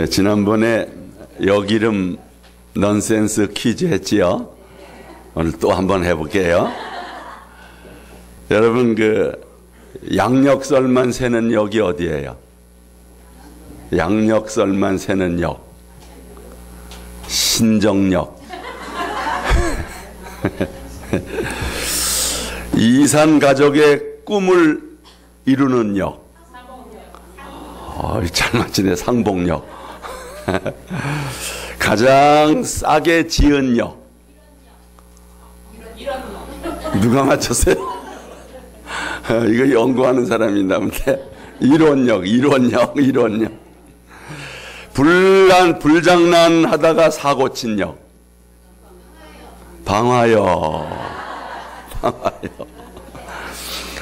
지난번에 역 이름 넌센스 퀴즈 했지요. 오늘 또 한번 해볼게요. 여러분, 양력설만 세는 역이 어디예요? 양력설만 세는 역. 신정역. 이산 가족의 꿈을 이루는 역. 잘 맞히네. 상봉역. 가장 싸게 지은 역. 누가 맞췄어요? 이거 연구하는 사람이 있나 본데. 이론역. 불장난 하다가 사고 친 역. 방화역.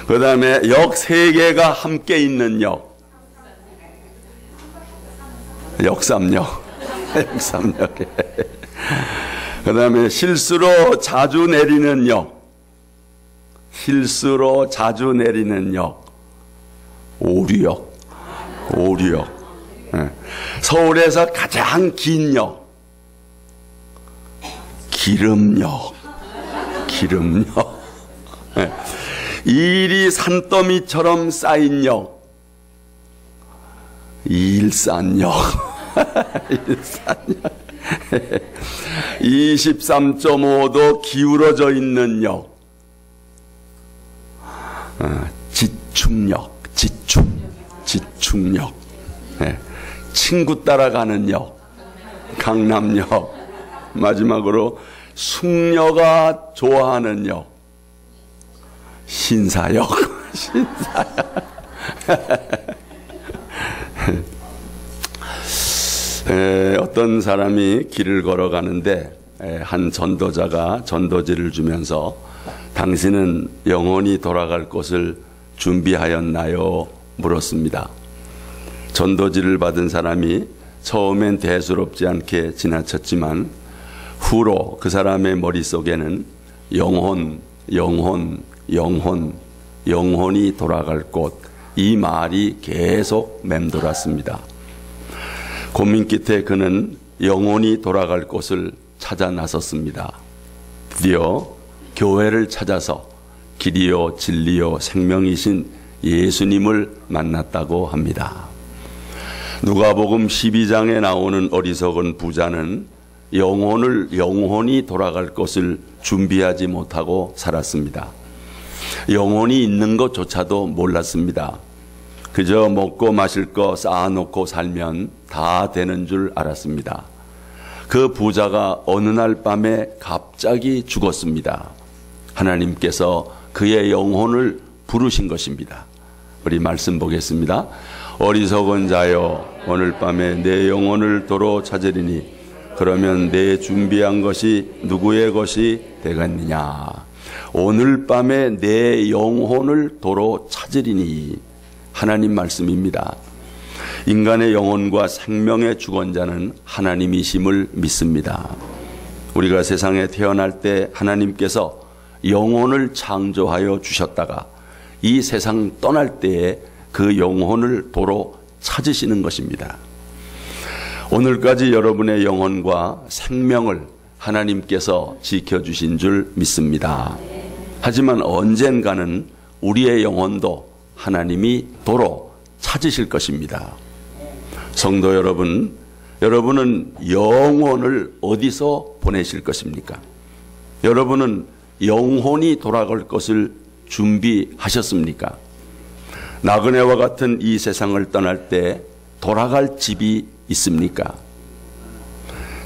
그 다음에 역 3개가 함께 있는 역. 역삼역. 그 다음에 실수로 자주 내리는 역. 오류역. 서울에서 가장 긴 역. 기름역. 일이 산더미처럼 쌓인 역. 일산역. 23.5도 기울어져 있는 역. 지춤역. 친구 따라가는 역. 강남역. 마지막으로 숙녀가 좋아하는 역. 신사역. 어떤 사람이 길을 걸어가는데 한 전도자가 전도지를 주면서 당신은 영원히 돌아갈 곳을 준비하였나요? 물었습니다. 전도지를 받은 사람이 처음엔 대수롭지 않게 지나쳤지만 후로 그 사람의 머릿속에는 영혼이 돌아갈 곳, 이 말이 계속 맴돌았습니다. 고민 끝에 그는 영혼이 돌아갈 곳을 찾아 나섰습니다. 드디어 교회를 찾아서 길이요 진리요 생명이신 예수님을 만났다고 합니다. 누가복음 12장에 나오는 어리석은 부자는 영혼이 돌아갈 곳을 준비하지 못하고 살았습니다. 영혼이 있는 것조차도 몰랐습니다. 그저 먹고 마실 거 쌓아놓고 살면 다 되는 줄 알았습니다. 그 부자가 어느 날 밤에 갑자기 죽었습니다. 하나님께서 그의 영혼을 부르신 것입니다. 우리 말씀 보겠습니다. 어리석은 자여, 오늘 밤에 내 영혼을 도로 찾으리니 그러면 내 준비한 것이 누구의 것이 되겠느냐. 오늘 밤에 내 영혼을 도로 찾으리니. 하나님 말씀입니다. 인간의 영혼과 생명의 주권자는 하나님이심을 믿습니다. 우리가 세상에 태어날 때 하나님께서 영혼을 창조하여 주셨다가 이 세상 떠날 때에 그 영혼을 도로 찾으시는 것입니다. 오늘까지 여러분의 영혼과 생명을 하나님께서 지켜주신 줄 믿습니다. 하지만 언젠가는 우리의 영혼도 하나님이 도로 찾으실 것입니다. 성도 여러분, 여러분은 영혼을 어디서 보내실 것입니까? 여러분은 영혼이 돌아갈 것을 준비하셨습니까? 나그네와 같은 이 세상을 떠날 때 돌아갈 집이 있습니까?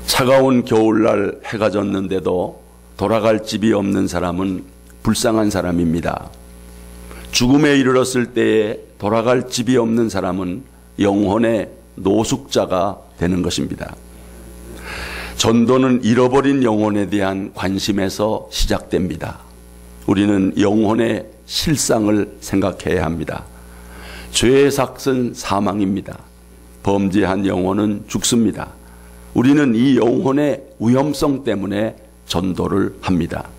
차가운 겨울날 해가 졌는데도 돌아갈 집이 없는 사람은 불쌍한 사람입니다. 죽음에 이르렀을 때에 돌아갈 집이 없는 사람은 영혼의 노숙자가 되는 것입니다. 전도는 잃어버린 영혼에 대한 관심에서 시작됩니다. 우리는 영혼의 실상을 생각해야 합니다. 죄의 삭은 사망입니다. 범죄한 영혼은 죽습니다. 우리는 이 영혼의 위험성 때문에 전도를 합니다.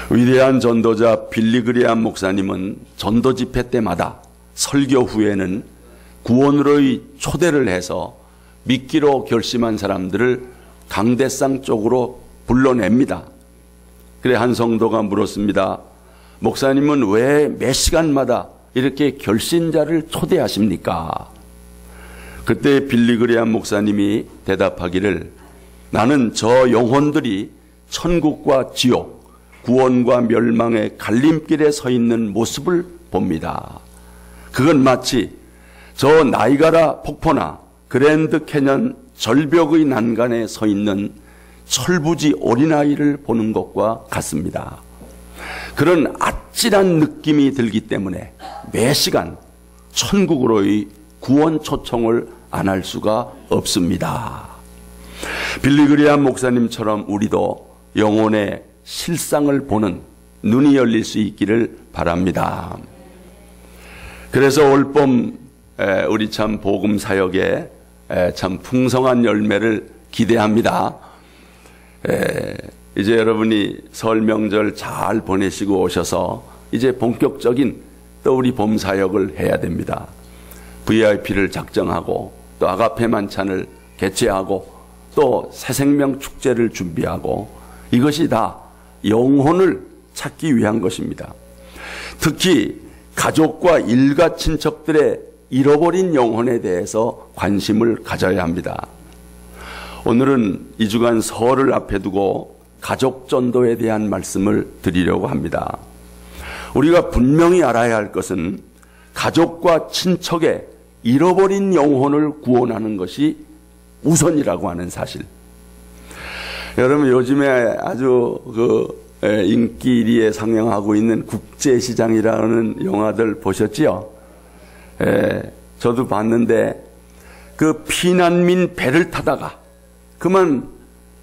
위대한 전도자 빌리그레암 목사님은 전도 집회 때마다 설교 후에는 구원으로의 초대를 해서 믿기로 결심한 사람들을 강대상 쪽으로 불러냅니다. 그래 한 성도가 물었습니다. 목사님은 왜 매 시간마다 이렇게 결신자를 초대하십니까? 그때 빌리그레암 목사님이 대답하기를 나는 저 영혼들이 천국과 지옥, 구원과 멸망의 갈림길에 서 있는 모습을 봅니다. 그건 마치 저 나이가라 폭포나 그랜드 캐년 절벽의 난간에 서 있는 철부지 어린아이를 보는 것과 같습니다. 그런 아찔한 느낌이 들기 때문에 매 시간 천국으로의 구원 초청을 안 할 수가 없습니다. 빌리그레암 목사님처럼 우리도 영혼의 실상을 보는 눈이 열릴 수 있기를 바랍니다. 그래서 올봄 우리 참 복음 사역에 참 풍성한 열매를 기대합니다. 이제 여러분이 설 명절 잘 보내시고 오셔서 이제 본격적인 또 우리 봄 사역을 해야 됩니다. VIP를 작정하고 또 아가페 만찬을 개최하고 또 새생명 축제를 준비하고 이것이 다 영혼을 찾기 위한 것입니다. 특히 가족과 일가 친척들의 잃어버린 영혼에 대해서 관심을 가져야 합니다. 오늘은 이 주간 설을 앞에 두고 가족 전도에 대한 말씀을 드리려고 합니다. 우리가 분명히 알아야 할 것은 가족과 친척의 잃어버린 영혼을 구원하는 것이 우선이라고 하는 사실. 여러분 요즘에 아주 인기 1위에 상영하고 있는 국제시장이라는 영화들 보셨지요? 저도 봤는데 그 피난민 배를 타다가 그만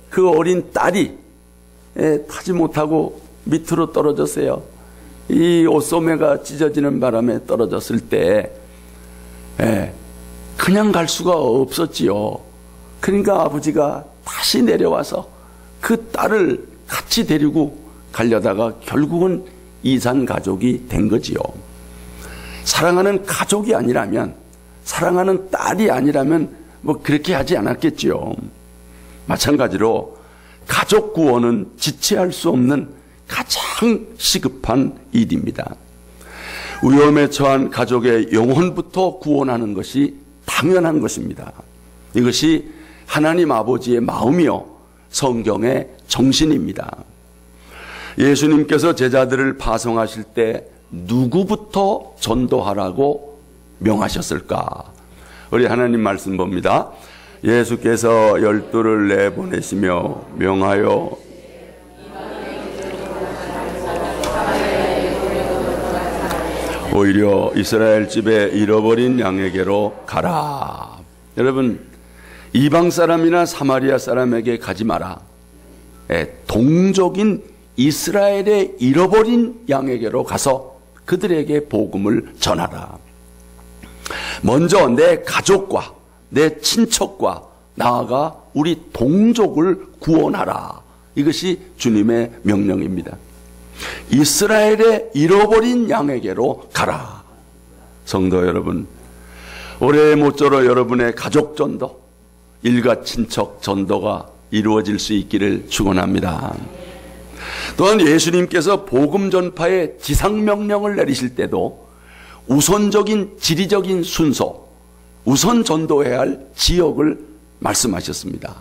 그 어린 딸이 타지 못하고 밑으로 떨어졌어요. 이 옷소매가 찢어지는 바람에 떨어졌을 때 그냥 갈 수가 없었지요. 그러니까 아버지가 다시 내려와서 그 딸을 같이 데리고 가려다가 결국은 이산 가족이 된 거지요. 사랑하는 가족이 아니라면, 사랑하는 딸이 아니라면 뭐 그렇게 하지 않았겠지요. 마찬가지로 가족 구원은 지체할 수 없는 가장 시급한 일입니다. 위험에 처한 가족의 영혼부터 구원하는 것이 당연한 것입니다. 이것이 하나님 아버지의 마음이요 성경의 정신입니다. 예수님께서 제자들을 파송하실 때 누구부터 전도하라고 명하셨을까? 우리 하나님 말씀 봅니다. 예수께서 12를 내보내시며 명하여 오히려 이스라엘 집에 잃어버린 양에게로 가라. 여러분 이방 사람이나 사마리아 사람에게 가지 마라. 동족인 이스라엘의 잃어버린 양에게로 가서 그들에게 복음을 전하라. 먼저 내 가족과 내 친척과 나아가 우리 동족을 구원하라. 이것이 주님의 명령입니다. 이스라엘의 잃어버린 양에게로 가라. 성도 여러분, 올해 모쪼록 여러분의 가족 전도, 일가 친척 전도가 이루어질 수 있기를 축원합니다. 또한 예수님께서 복음 전파의 지상명령을 내리실 때도 우선적인 지리적인 순서, 우선 전도해야 할 지역을 말씀하셨습니다.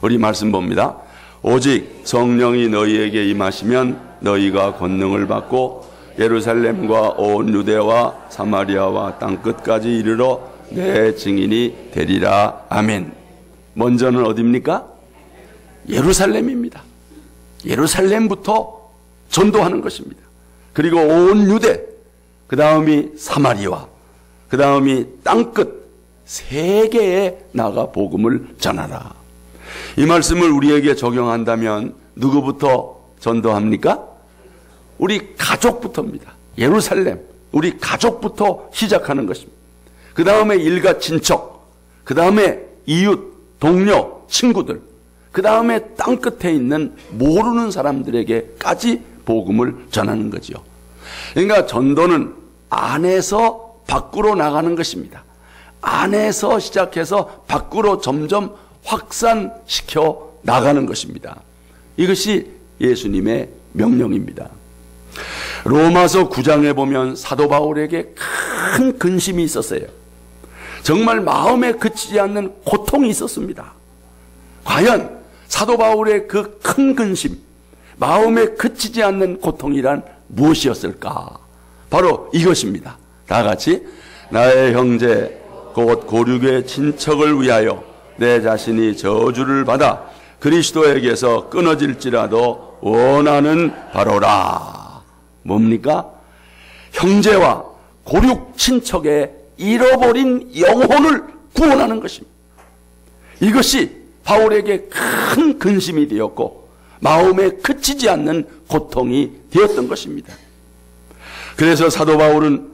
우리 말씀 봅니다. 오직 성령이 너희에게 임하시면 너희가 권능을 받고 예루살렘과 온 유대와 사마리아와 땅끝까지 이르러 내 증인이 되리라. 아멘. 먼저는 어디입니까? 예루살렘입니다. 예루살렘부터 전도하는 것입니다. 그리고 온 유대, 그 다음이 사마리아, 그 다음이 땅끝 세계에 나가 복음을 전하라. 이 말씀을 우리에게 적용한다면 누구부터 전도합니까? 우리 가족부터입니다. 예루살렘, 우리 가족부터 시작하는 것입니다. 그 다음에 일가 친척, 그 다음에 이웃, 동료, 친구들, 그 다음에 땅끝에 있는 모르는 사람들에게까지 복음을 전하는 거지요. 그러니까 전도는 안에서 밖으로 나가는 것입니다. 안에서 시작해서 밖으로 점점 확산시켜 나가는 것입니다. 이것이 예수님의 명령입니다. 로마서 9장에 보면 사도 바울에게 큰 근심이 있었어요. 정말 마음에 그치지 않는 고통이 있었습니다. 과연 사도 바울의 그 큰 근심, 마음에 그치지 않는 고통이란 무엇이었을까? 바로 이것입니다. 다 같이 나의 형제 곧 고륙의 친척을 위하여 내 자신이 저주를 받아 그리스도에게서 끊어질지라도 원하는 바로라. 뭡니까? 형제와 고륙 친척의 잃어버린 영혼을 구원하는 것입니다. 이것이 바울에게 큰 근심이 되었고 마음에 그치지 않는 고통이 되었던 것입니다. 그래서 사도 바울은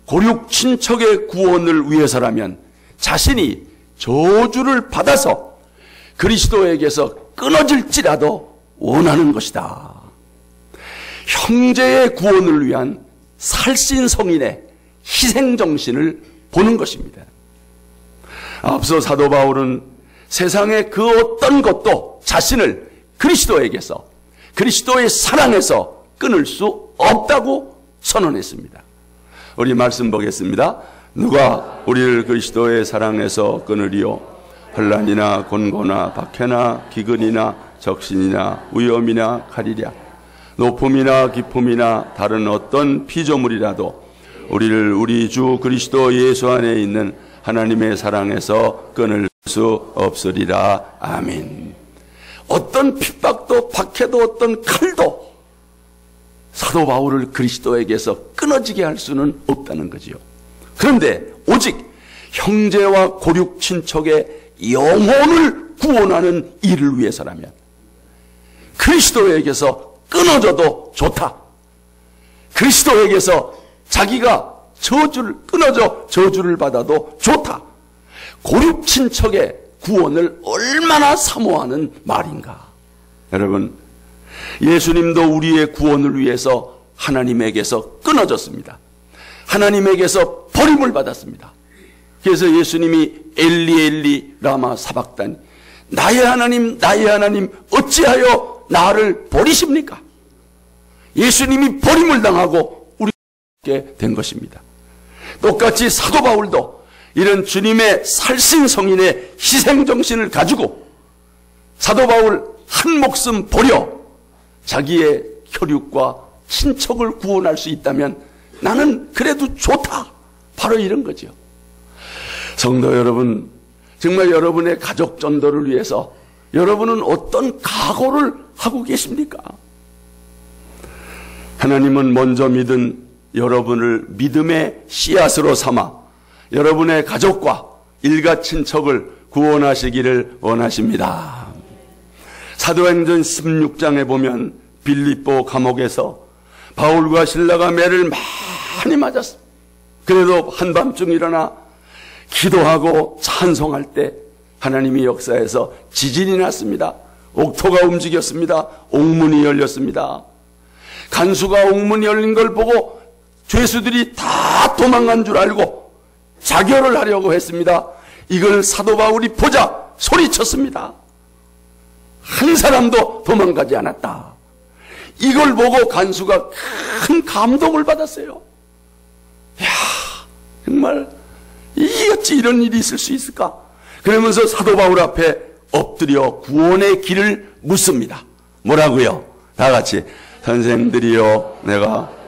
고륙 친척의 구원을 위해서라면 자신이 저주를 받아서 그리스도에게서 끊어질지라도 원하는 것이다. 형제의 구원을 위한 살신성인의 희생정신을 보는 것입니다. 앞서 사도 바울은 세상의 그 어떤 것도 자신을 그리스도에게서, 그리스도의 사랑에서 끊을 수 없다고 선언했습니다. 우리 말씀 보겠습니다. 누가 우리를 그리스도의 사랑에서 끊으리요? 환난이나 곤고나 박해나 기근이나 적신이나 위험이나 칼이랴. 높음이나 깊음이나 다른 어떤 피조물이라도 우리를 우리 주 그리스도 예수 안에 있는 하나님의 사랑에서 끊을 수 없으리라. 아멘. 어떤 핍박도 박해도 어떤 칼도 사도 바울을 그리스도에게서 끊어지게 할 수는 없다는 거지요. 그런데 오직 형제와 고륙 친척의 영혼을 구원하는 일을 위해서라면 그리스도에게서 끊어져도 좋다. 그리스도에게서 자기가 끊어져 저주를 받아도 좋다. 고륙 친척의 구원을 얼마나 사모하는 말인가. 여러분, 예수님도 우리의 구원을 위해서 하나님에게서 끊어졌습니다. 하나님에게서 버림을 받았습니다. 그래서 예수님이 엘리 엘리 라마 사박다니, 나의 하나님 나의 하나님 어찌하여 나를 버리십니까? 예수님이 버림을 당하고 우리에게 된 것입니다. 똑같이 사도 바울도 이런 주님의 살신성인의 희생정신을 가지고 사도 바울 한 목숨 버려 자기의 혈육과 친척을 구원할 수 있다면 나는 그래도 좋다. 바로 이런 거죠. 성도 여러분, 정말 여러분의 가족 전도를 위해서 여러분은 어떤 각오를 하고 계십니까? 하나님은 먼저 믿은 여러분을 믿음의 씨앗으로 삼아 여러분의 가족과 일가 친척을 구원하시기를 원하십니다. 사도행전 16장에 보면 빌립보 감옥에서 바울과 실라가 매를 많이 맞았습니다. 그래도 한밤중 일어나 기도하고 찬송할 때 하나님이 역사에서 지진이 났습니다. 옥토가 움직였습니다. 옥문이 열렸습니다. 간수가 옥문이 열린 걸 보고 죄수들이 다 도망간 줄 알고 자결을 하려고 했습니다. 이걸 사도 바울이 보자 소리쳤습니다. 한 사람도 도망가지 않았다. 이걸 보고 간수가 큰 감동을 받았어요. 이야, 정말 어찌 이런 일이 있을 수 있을까? 그러면서 사도 바울 앞에 엎드려 구원의 길을 묻습니다. 뭐라고요? 다 같이 선생들이여 내가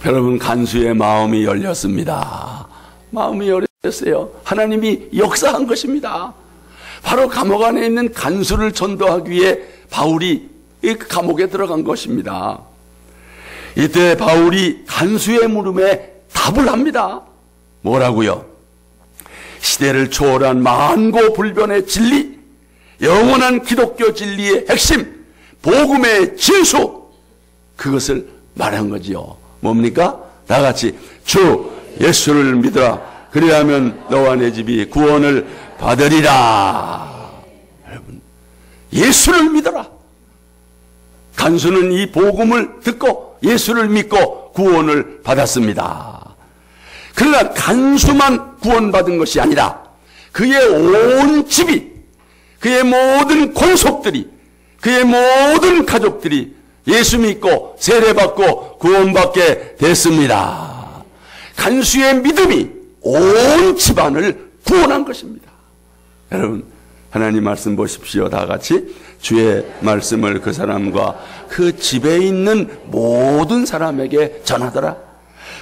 여러분 간수의 마음이 열렸습니다. 마음이 열렸어요. 하나님이 역사한 것입니다. 바로 감옥 안에 있는 간수를 전도하기 위해 바울이 이 감옥에 들어간 것입니다. 이때 바울이 간수의 물음에 답을 합니다. 뭐라고요? 시대를 초월한 만고불변의 진리, 영원한 기독교 진리의 핵심, 복음의 진수, 그것을 말한 거지요. 뭡니까? 다 같이 주 예수를 믿으라. 그리하면 너와 내 집이 구원을 받으리라. 여러분, 예수를 믿어라. 간수는 이 복음을 듣고 예수를 믿고 구원을 받았습니다. 그러나 간수만 구원받은 것이 아니라 그의 온 집이, 그의 모든 권속들이, 그의 모든 가족들이 예수 믿고 세례받고 구원받게 됐습니다. 간수의 믿음이 온 집안을 구원한 것입니다. 여러분, 하나님 말씀 보십시오. 다 같이 주의 말씀을 그 사람과 그 집에 있는 모든 사람에게 전하더라.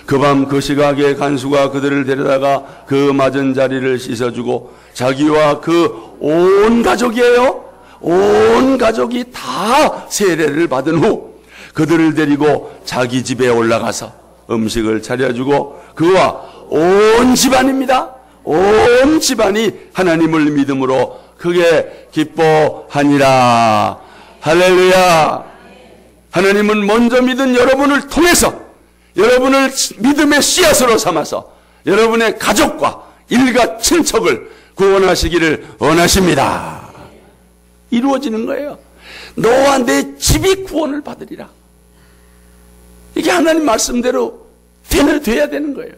그 밤 그 시각에 간수가 그들을 데려다가 그 맞은 자리를 씻어주고 자기와 그 온 가족이에요. 온 가족이 다 세례를 받은 후 그들을 데리고 자기 집에 올라가서 음식을 차려주고 그와 온 집안입니다. 온 집안이 하나님을 믿음으로 크게 기뻐하니라. 할렐루야. 하나님은 먼저 믿은 여러분을 통해서 여러분을 믿음의 씨앗으로 삼아서 여러분의 가족과 일가 친척을 구원하시기를 원하십니다. 이루어지는 거예요. 너와 내 집이 구원을 받으리라. 이게 하나님 말씀대로 돼야 되는 거예요.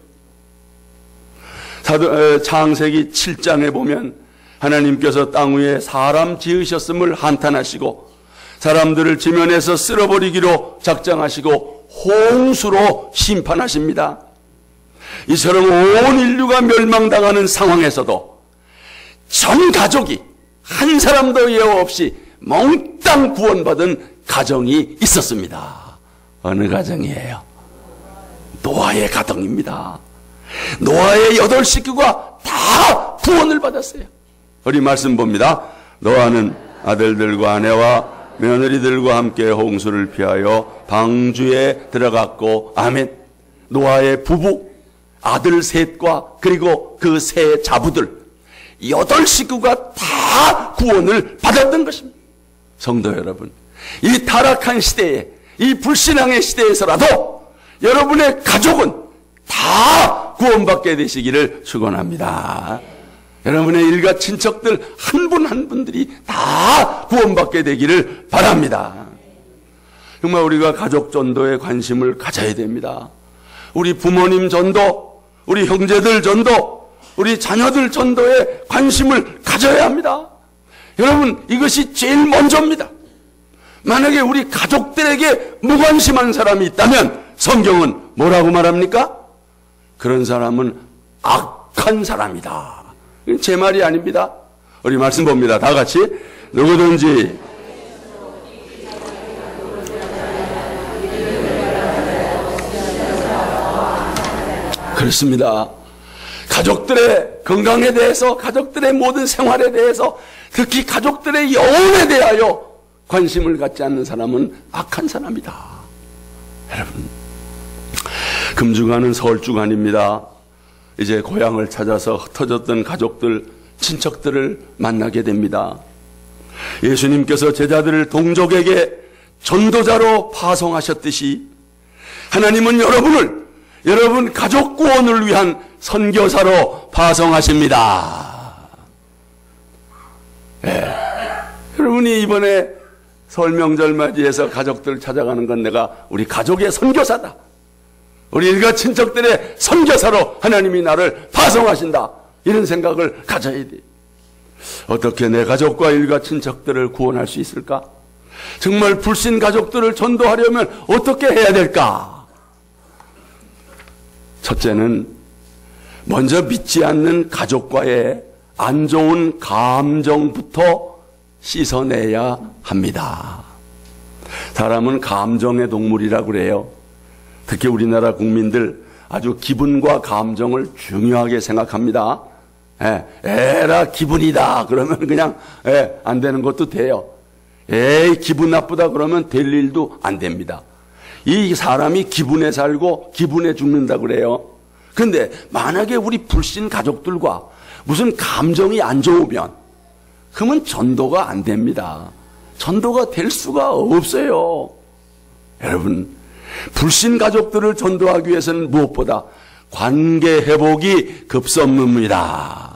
창세기 7장에 보면 하나님께서 땅 위에 사람 지으셨음을 한탄하시고 사람들을 지면에서 쓸어버리기로 작정하시고 홍수로 심판하십니다. 이처럼 온 인류가 멸망당하는 상황에서도 전 가족이 한 사람도 예외 없이 몽땅 구원받은 가정이 있었습니다. 어느 가정이에요? 노아의 가정입니다. 노아의 8 식구가 다 구원을 받았어요. 우리 말씀 봅니다. 노아는 아들들과 아내와 며느리들과 함께 홍수를 피하여 방주에 들어갔고, 아멘. 노아의 부부, 아들 셋과 그리고 그 세 자부들 8 식구가 다 구원을 받았던 것입니다. 성도 여러분, 이 타락한 시대에, 이 불신앙의 시대에서라도 여러분의 가족은 다 구원받게 되시기를 축원합니다. 여러분의 일가 친척들 한 분 한 분들이 다 구원받게 되기를 바랍니다. 정말 우리가 가족 전도에 관심을 가져야 됩니다. 우리 부모님 전도, 우리 형제들 전도, 우리 자녀들 전도에 관심을 가져야 합니다. 여러분, 이것이 제일 먼저입니다. 만약에 우리 가족들에게 무관심한 사람이 있다면 성경은 뭐라고 말합니까? 그런 사람은 악한 사람이다. 제 말이 아닙니다. 우리 말씀 봅니다. 다 같이. 누구든지 그렇습니다. 가족들의 건강에 대해서, 가족들의 모든 생활에 대해서, 특히 가족들의 영혼에 대하여 관심을 갖지 않는 사람은 악한 사람이다. 여러분, 금주간은 설주간입니다. 이제 고향을 찾아서 흩어졌던 가족들, 친척들을 만나게 됩니다. 예수님께서 제자들을 동족에게 전도자로 파송하셨듯이 하나님은 여러분을 여러분 가족 구원을 위한 선교사로 파송하십니다. 네. 여러분이 이번에 설 명절 맞이해서 가족들 찾아가는 건 내가 우리 가족의 선교사다. 우리 일가 친척들의 선교사로 하나님이 나를 파송하신다. 이런 생각을 가져야 돼. 어떻게 내 가족과 일가 친척들을 구원할 수 있을까? 정말 불신 가족들을 전도하려면 어떻게 해야 될까? 첫째는 먼저 믿지 않는 가족과의 안 좋은 감정부터 씻어내야 합니다. 사람은 감정의 동물이라고 그래요. 특히 우리나라 국민들 아주 기분과 감정을 중요하게 생각합니다. 에라 기분이다 그러면 그냥 안 되는 것도 돼요. 에이 기분 나쁘다 그러면 될 일도 안 됩니다. 이 사람이 기분에 살고 기분에 죽는다 그래요. 근데 만약에 우리 불신 가족들과 무슨 감정이 안 좋으면 그러면 전도가 안 됩니다. 전도가 될 수가 없어요. 여러분, 불신 가족들을 전도하기 위해서는 무엇보다 관계 회복이 급선무입니다.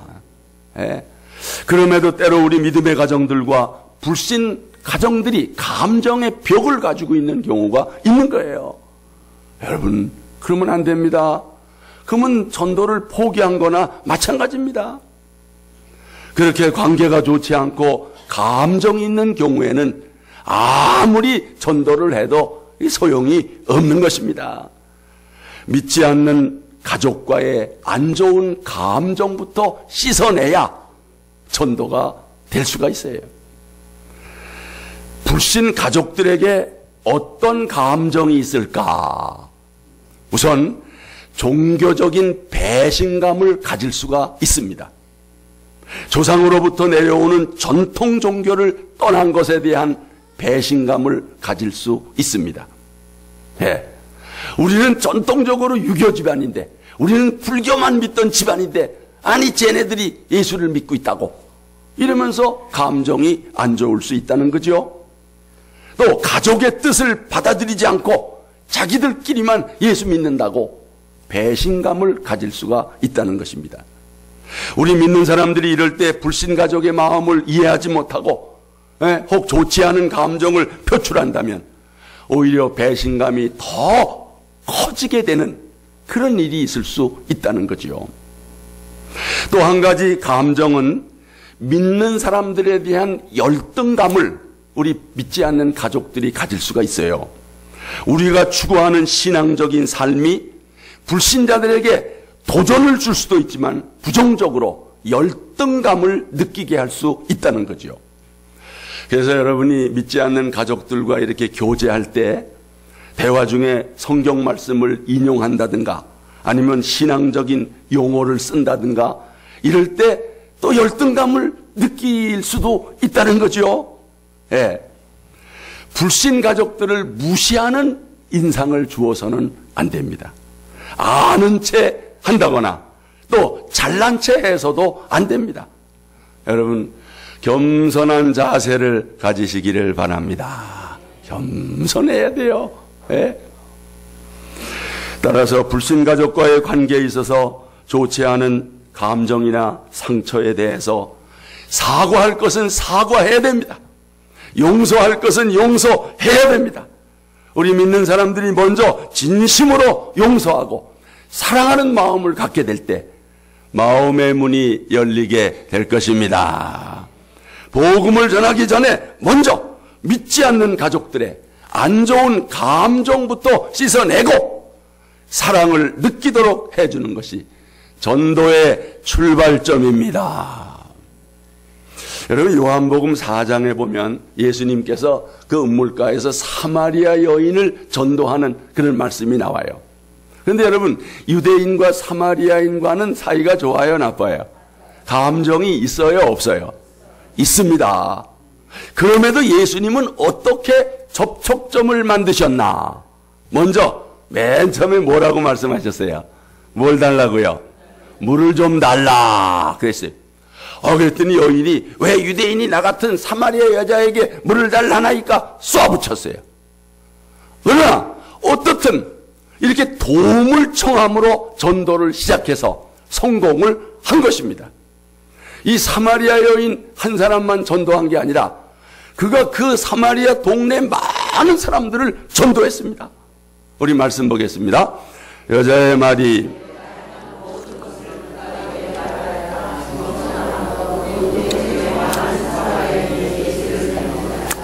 그럼에도 때로 우리 믿음의 가정들과 불신 가정들이 감정의 벽을 가지고 있는 경우가 있는 거예요. 여러분, 그러면 안 됩니다. 그러면 전도를 포기한 거나 마찬가지입니다. 그렇게 관계가 좋지 않고 감정이 있는 경우에는 아무리 전도를 해도 소용이 없는 것입니다. 믿지 않는 가족과의 안 좋은 감정부터 씻어내야 전도가 될 수가 있어요. 불신 가족들에게 어떤 감정이 있을까? 우선 종교적인 배신감을 가질 수가 있습니다. 조상으로부터 내려오는 전통 종교를 떠난 것에 대한 배신감을 가질 수 있습니다. 예. 우리는 전통적으로 유교 집안인데, 우리는 불교만 믿던 집안인데, 아니 쟤네들이 예수를 믿고 있다고 이러면서 감정이 안 좋을 수 있다는 거죠. 또 가족의 뜻을 받아들이지 않고 자기들끼리만 예수 믿는다고 배신감을 가질 수가 있다는 것입니다. 우리 믿는 사람들이 이럴 때 불신 가족의 마음을 이해하지 못하고 혹 좋지 않은 감정을 표출한다면 오히려 배신감이 더 커지게 되는 그런 일이 있을 수 있다는 거지요. 또 한 가지 감정은 믿는 사람들에 대한 열등감을 우리 믿지 않는 가족들이 가질 수가 있어요. 우리가 추구하는 신앙적인 삶이 불신자들에게 도전을 줄 수도 있지만 부정적으로 열등감을 느끼게 할 수 있다는 거죠. 그래서 여러분이 믿지 않는 가족들과 이렇게 교제할 때 대화 중에 성경 말씀을 인용한다든가 아니면 신앙적인 용어를 쓴다든가 이럴 때 또 열등감을 느낄 수도 있다는 거죠. 예. 불신 가족들을 무시하는 인상을 주어서는 안 됩니다. 아는 채 한다거나 또 잘난 채 해서도 안 됩니다. 여러분 겸손한 자세를 가지시기를 바랍니다. 겸손해야 돼요. 예? 따라서 불신 가족과의 관계에 있어서 좋지 않은 감정이나 상처에 대해서 사과할 것은 사과해야 됩니다. 용서할 것은 용서해야 됩니다. 우리 믿는 사람들이 먼저 진심으로 용서하고 사랑하는 마음을 갖게 될 때 마음의 문이 열리게 될 것입니다. 복음을 전하기 전에 먼저 믿지 않는 가족들의 안 좋은 감정부터 씻어내고 사랑을 느끼도록 해주는 것이 전도의 출발점입니다. 여러분 요한복음 4장에 보면 예수님께서 그 음물가에서 사마리아 여인을 전도하는 그런 말씀이 나와요. 그런데 여러분 유대인과 사마리아인과는 사이가 좋아요, 나빠요? 감정이 있어요, 없어요? 있습니다. 그럼에도 예수님은 어떻게 접촉점을 만드셨나? 먼저 맨 처음에 뭐라고 말씀하셨어요? 뭘 달라고요? 물을 좀 달라 그랬어요. 그랬더니 여인이 왜 유대인이 나 같은 사마리아 여자에게 물을 달라나니까 쏘아붙였어요. 그러나 어떻든 이렇게 도움을 청함으로 전도를 시작해서 성공을 한 것입니다. 이 사마리아 여인 한 사람만 전도한 게 아니라 그가 그 사마리아 동네 많은 사람들을 전도했습니다. 우리 말씀 보겠습니다. 여자의 말이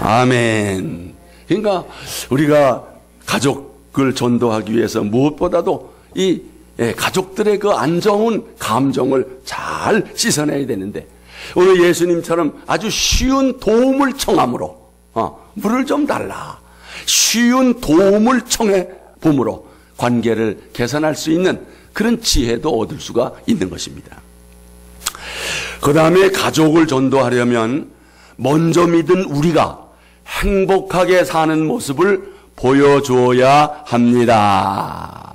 아멘. 그러니까 우리가 가족을 전도하기 위해서 무엇보다도 이 가족들의 그 안 좋은 감정을 잘 씻어내야 되는데 오늘 예수님처럼 아주 쉬운 도움을 청함으로 물을 좀 달라. 쉬운 도움을 청해 봄으로 관계를 개선할 수 있는 그런 지혜도 얻을 수가 있는 것입니다. 그 다음에 가족을 전도하려면 먼저 믿은 우리가 행복하게 사는 모습을 보여주어야 합니다.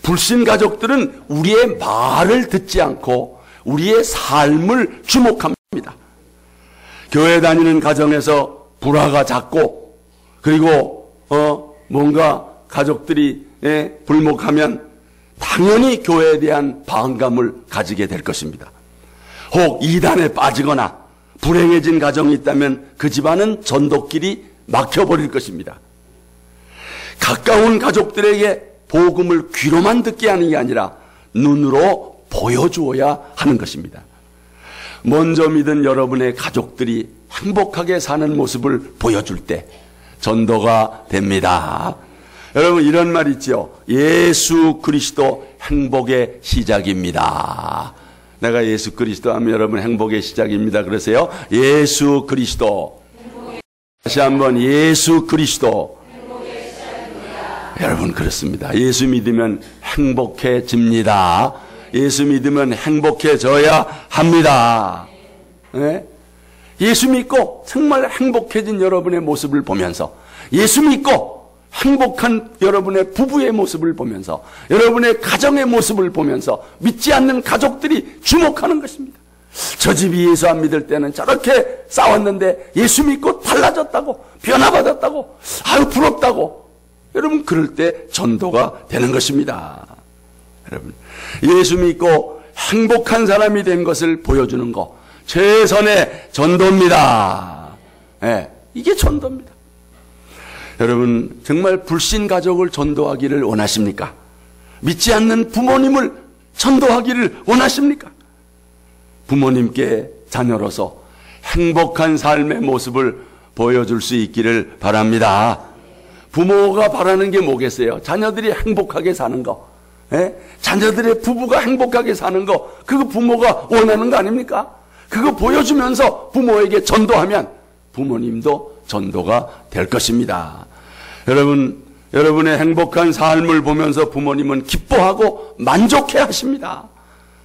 불신 가족들은 우리의 말을 듣지 않고 우리의 삶을 주목합니다. 교회 다니는 가정에서 불화가 잦고 그리고 뭔가 가족들이 불목하면 당연히 교회에 대한 반감을 가지게 될 것입니다. 혹 이단에 빠지거나 불행해진 가정이 있다면 그 집안은 전도길이 막혀버릴 것입니다. 가까운 가족들에게 복음을 귀로만 듣게 하는 게 아니라 눈으로 보여주어야 하는 것입니다. 먼저 믿은 여러분의 가족들이 행복하게 사는 모습을 보여줄 때 전도가 됩니다. 여러분 이런 말 있죠. 예수 그리스도 행복의 시작입니다. 내가 예수 그리스도 하면 여러분 행복의 시작입니다. 그러세요. 예수 그리스도. 다시 한번 예수 그리스도. 여러분 그렇습니다. 예수 믿으면 행복해집니다. 예수 믿으면 행복해져야 합니다. 네? 예수 믿고 정말 행복해진 여러분의 모습을 보면서, 예수 믿고 행복한 여러분의 부부의 모습을 보면서, 여러분의 가정의 모습을 보면서 믿지 않는 가족들이 주목하는 것입니다. 저 집이 예수 안 믿을 때는 저렇게 싸웠는데 예수 믿고 달라졌다고, 변화받았다고, 아유 부럽다고. 여러분 그럴 때 전도가 되는 것입니다. 여러분 예수 믿고 행복한 사람이 된 것을 보여주는 것, 최선의 전도입니다. 네, 이게 전도입니다. 여러분 정말 불신 가족을 전도하기를 원하십니까? 믿지 않는 부모님을 전도하기를 원하십니까? 부모님께 자녀로서 행복한 삶의 모습을 보여줄 수 있기를 바랍니다. 부모가 바라는 게 뭐겠어요? 자녀들이 행복하게 사는 거, 자녀들의 부부가 행복하게 사는 거, 그거 부모가 원하는 거 아닙니까? 그거 보여주면서 부모에게 전도하면 부모님도 전도가 될 것입니다. 여러분, 여러분의 행복한 삶을 보면서 부모님은 기뻐하고 만족해 하십니다.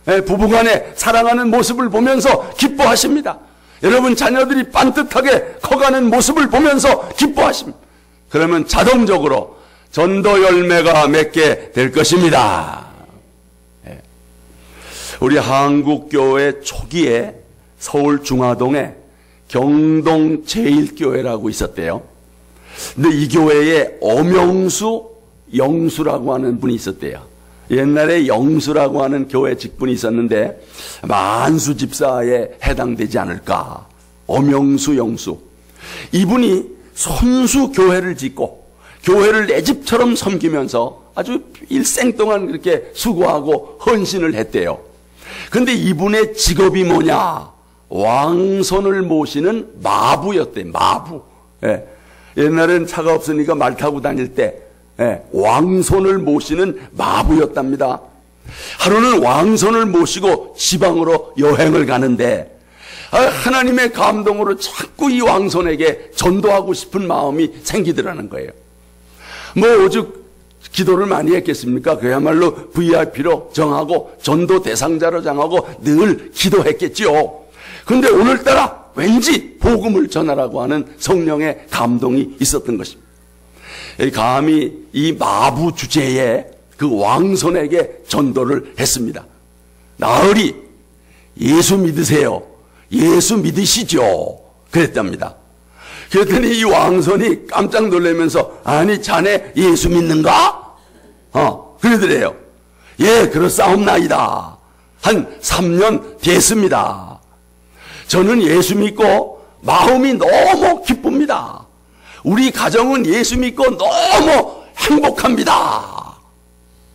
부부간에 사랑하는 모습을 보면서 기뻐하십니다. 여러분 자녀들이 반듯하게 커가는 모습을 보면서 기뻐하십니다. 그러면 자동적으로 전도 열매가 맺게 될 것입니다. 우리 한국교회 초기에 서울 중화동에 경동 제1교회라고 있었대요. 근데 이 교회에 엄영수, 영수라고 하는 분이 있었대요. 옛날에 영수라고 하는 교회 직분이 있었는데 만수 집사에 해당되지 않을까. 엄영수, 영수. 이분이 손수 교회를 짓고 교회를 내 집처럼 섬기면서 아주 일생 동안 그렇게 수고하고 헌신을 했대요. 근데 이분의 직업이 뭐냐? 왕손을 모시는 마부였대. 마부. 옛날엔 차가 없으니까 말 타고 다닐 때 왕손을 모시는 마부였답니다. 하루는 왕손을 모시고 지방으로 여행을 가는데 하나님의 감동으로 자꾸 이 왕손에게 전도하고 싶은 마음이 생기더라는 거예요. 뭐 오죽 기도를 많이 했겠습니까? 그야말로 VIP로 정하고 전도 대상자로 정하고 늘 기도했겠지요. 그런데 오늘따라 왠지 복음을 전하라고 하는 성령의 감동이 있었던 것입니다. 감히 이 마부 주제에 그 왕손에게 전도를 했습니다. 나으리 예수 믿으세요. 예수 믿으시죠. 그랬답니다. 그랬더니 이 왕손이 깜짝 놀라면서 아니 자네 예수 믿는가? 그러더래요. 예, 그렇사옵나이다. 한 3년 됐습니다. 저는 예수 믿고 마음이 너무 기쁩니다. 우리 가정은 예수 믿고 너무 행복합니다.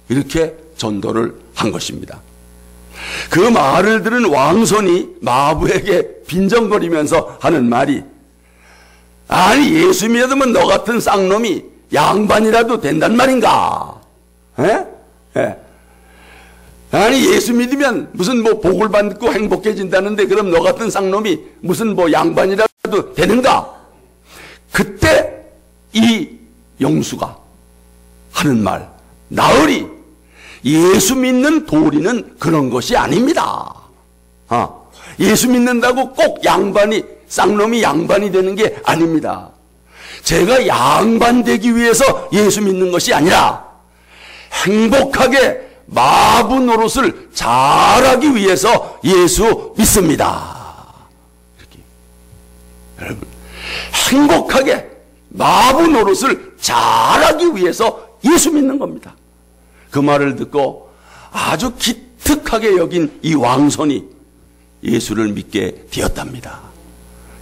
이렇게 전도를 한 것입니다. 그 말을 들은 왕손이 마부에게 빈정거리면서 하는 말이 아니 예수 믿으면 너 같은 쌍놈이 양반이라도 된단 말인가? 아니 예수 믿으면 무슨 뭐 복을 받고 행복해진다는데 그럼 너 같은 쌍놈이 무슨 뭐 양반이라도 되는가? 그때 이 영수가 하는 말, 나으리 예수 믿는 도리는 그런 것이 아닙니다. 예수 믿는다고 꼭 양반이, 쌍놈이 양반이 되는 게 아닙니다. 제가 양반 되기 위해서 예수 믿는 것이 아니라 행복하게 마부 노릇을 잘하기 위해서 예수 믿습니다. 이렇게. 여러분, 행복하게 마부 노릇을 잘하기 위해서 예수 믿는 겁니다. 그 말을 듣고 아주 기특하게 여긴 이 왕손이 예수를 믿게 되었답니다.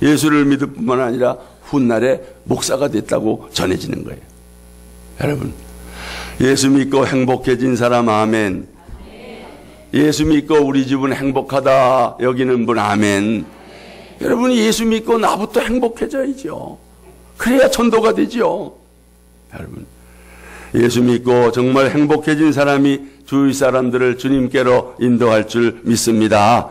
예수를 믿을 뿐만 아니라 훗날에 목사가 됐다고 전해지는 거예요. 여러분, 예수 믿고 행복해진 사람 아멘. 예수 믿고 우리 집은 행복하다 여기는 분 아멘. 여러분 예수 믿고 나부터 행복해져야죠. 그래야 전도가 되죠. 여러분 예수 믿고 정말 행복해진 사람이 주위 사람들을 주님께로 인도할 줄 믿습니다.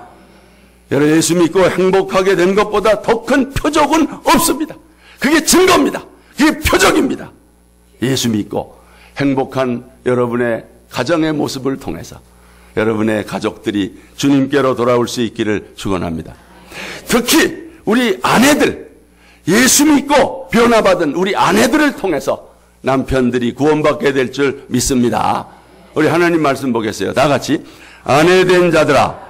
여러분 예수 믿고 행복하게 된 것보다 더 큰 표적은 없습니다. 그게 증거입니다. 그게 표적입니다. 예수 믿고 행복한 여러분의 가정의 모습을 통해서 여러분의 가족들이 주님께로 돌아올 수 있기를 축원합니다. 특히 우리 아내들, 예수 믿고 변화받은 우리 아내들을 통해서 남편들이 구원받게 될 줄 믿습니다. 우리 하나님 말씀 보겠어요. 다 같이 아내된 자들아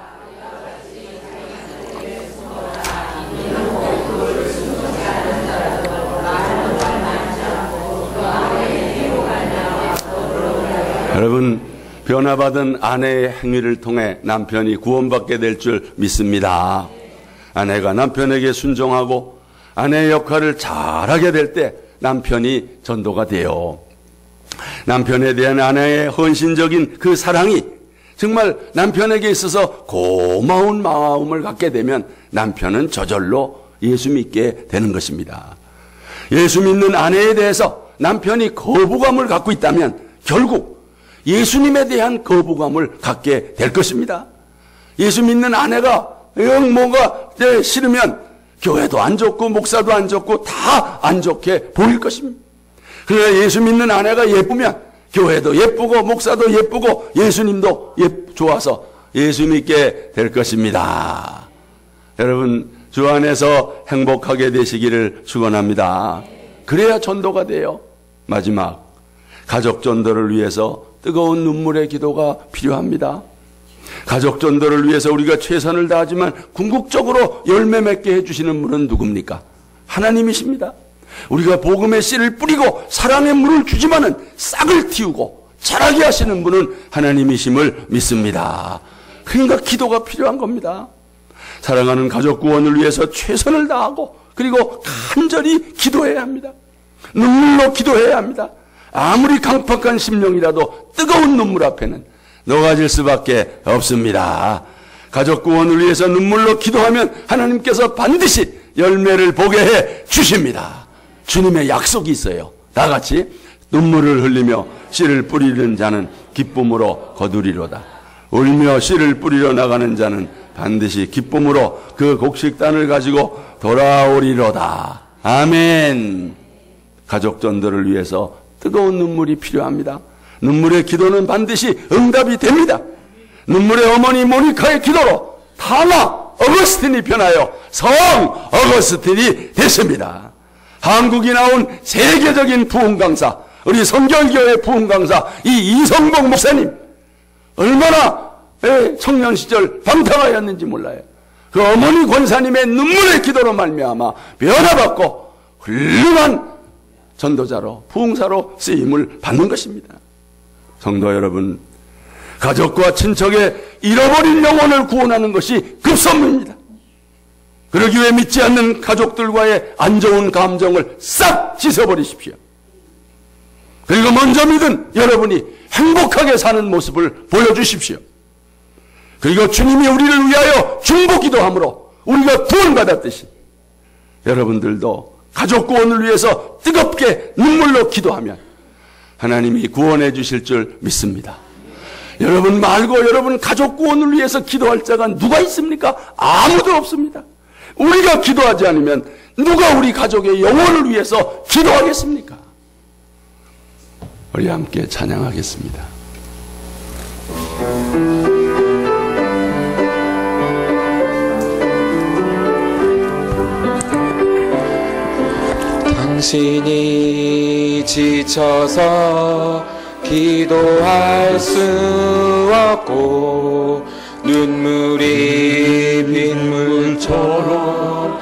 여러분 변화받은 아내의 행위를 통해 남편이 구원받게 될 줄 믿습니다. 아내가 남편에게 순종하고 아내의 역할을 잘하게 될 때 남편이 전도가 돼요. 남편에 대한 아내의 헌신적인 그 사랑이 정말 남편에게 있어서 고마운 마음을 갖게 되면 남편은 저절로 예수 믿게 되는 것입니다. 예수 믿는 아내에 대해서 남편이 거부감을 갖고 있다면 결국 예수님에 대한 거부감을 갖게 될 것입니다. 예수 믿는 아내가 영 뭐가 싫으면 교회도 안 좋고 목사도 안 좋고 다 안 좋게 보일 것입니다. 그러나 예수 믿는 아내가 예쁘면 교회도 예쁘고 목사도 예쁘고 예수님도 좋아서 예수 믿게 될 것입니다. 여러분 주 안에서 행복하게 되시기를 축원합니다. 그래야 전도가 돼요. 마지막 가족 전도를 위해서 뜨거운 눈물의 기도가 필요합니다. 가족 전도를 위해서 우리가 최선을 다하지만 궁극적으로 열매 맺게 해주시는 분은 누굽니까? 하나님이십니다. 우리가 복음의 씨를 뿌리고 사랑의 물을 주지만은 싹을 틔우고 자라게 하시는 분은 하나님이심을 믿습니다. 그러니까 기도가 필요한 겁니다. 사랑하는 가족 구원을 위해서 최선을 다하고 그리고 간절히 기도해야 합니다. 눈물로 기도해야 합니다. 아무리 강팍한 심령이라도 뜨거운 눈물 앞에는 녹아질 수밖에 없습니다. 가족 구원을 위해서 눈물로 기도하면 하나님께서 반드시 열매를 보게 해 주십니다. 주님의 약속이 있어요. 다 같이 눈물을 흘리며 씨를 뿌리는 자는 기쁨으로 거두리로다. 울며 씨를 뿌리러 나가는 자는 반드시 기쁨으로 그 곡식단을 가지고 돌아오리로다. 아멘. 가족 전도를 위해서 뜨거운 눈물이 필요합니다. 눈물의 기도는 반드시 응답이 됩니다. 눈물의 어머니 모니카의 기도로 타마 어거스틴이 변하여 성 어거스틴이 됐습니다. 한국이 나온 세계적인 부흥 강사, 우리 성결교회 부흥 강사 이성복 목사님 얼마나 청년 시절 방탕하였는지 몰라요. 그 어머니 권사님의 눈물의 기도로 말미암아 변화받고 훌륭한 전도자로 부흥사로 쓰임을 받는 것입니다. 성도 여러분, 가족과 친척의 잃어버린 영혼을 구원하는 것이 급선무입니다. 그러기 위해 믿지 않는 가족들과의 안 좋은 감정을 싹 씻어버리십시오. 그리고 먼저 믿은 여러분이 행복하게 사는 모습을 보여주십시오. 그리고 주님이 우리를 위하여 중보기도 함으로 우리가 구원받았듯이 여러분들도 가족 구원을 위해서 뜨겁게 눈물로 기도하면 하나님이 구원해 주실 줄 믿습니다. 여러분 말고 여러분 가족 구원을 위해서 기도할 자가 누가 있습니까? 아무도 없습니다. 우리가 기도하지 않으면 누가 우리 가족의 영혼을 위해서 기도하겠습니까? 우리 함께 찬양하겠습니다. 당신이 지쳐서 기도할 수 없고 눈물이 빗물처럼